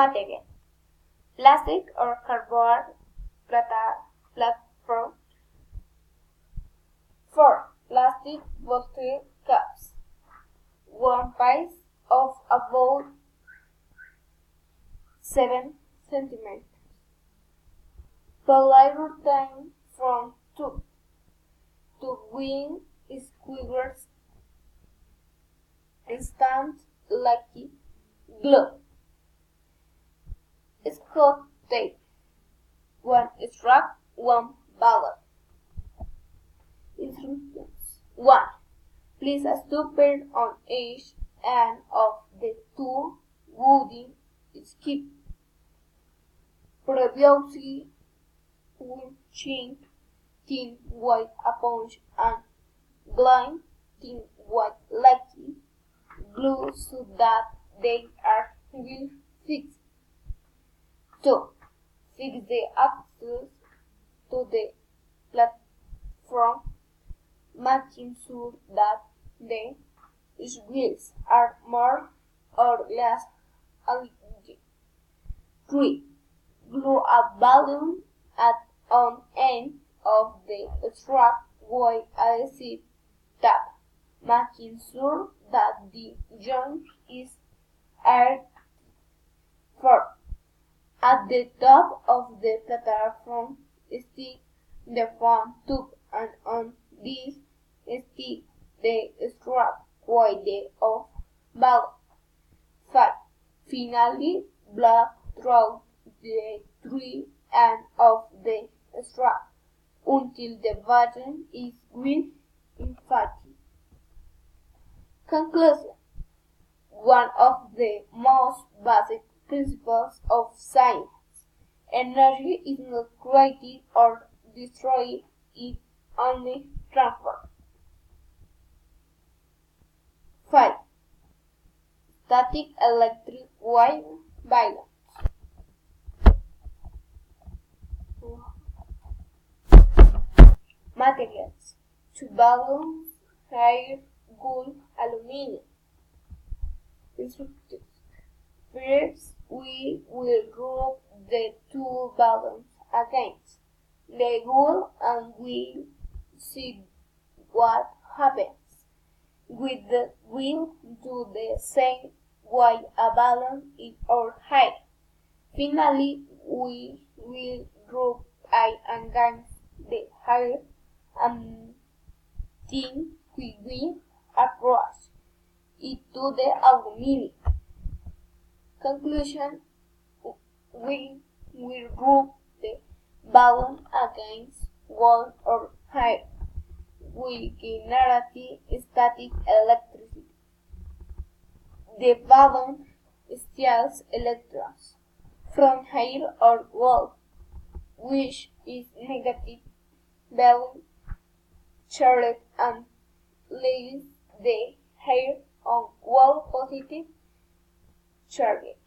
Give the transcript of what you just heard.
Material: plastic or cardboard platform. 4. Plastic bottle caps. One piece of about 7 centimeters. Polyurethane from tube. To win squares. Instant lucky glue. Scotch tape. One strap, one ballot. Instructions. 1. Place a stopper on each end of the two wooden skips. Previously washing thin white sponge and blind thin white lucky glue so that they are well fixed. 2. Fix the axles to the platform, making sure that the wheels are more or less aligned. 3. Glue a balloon at one end of the strap with adhesive tape, making sure that the joint is aired. 4. At the top of the platform, stick the foam tube, and on this stick the strap with the off balloon. 5. Finally, blow through the three ends of the strap until the button is well inflated. Conclusion: one of the most basic principles of science. Energy is not created or destroyed, it only transferred. 5. Static electric wave balance. Materials: 2 balloons, air, gold, aluminum. Instructions. First, we will rub the 2 balloons against the wool and we'll see what happens. We will do the same with a balloon in our hair. Finally, we will rub it against the hair and then we will approach it to the aluminum. Conclusion: we will rub the balloon against wall or hair. We generate static electricity. The balloon steals electrons from hair or wall, which is negative balloon charged, and leaves the hair on wall positive charged.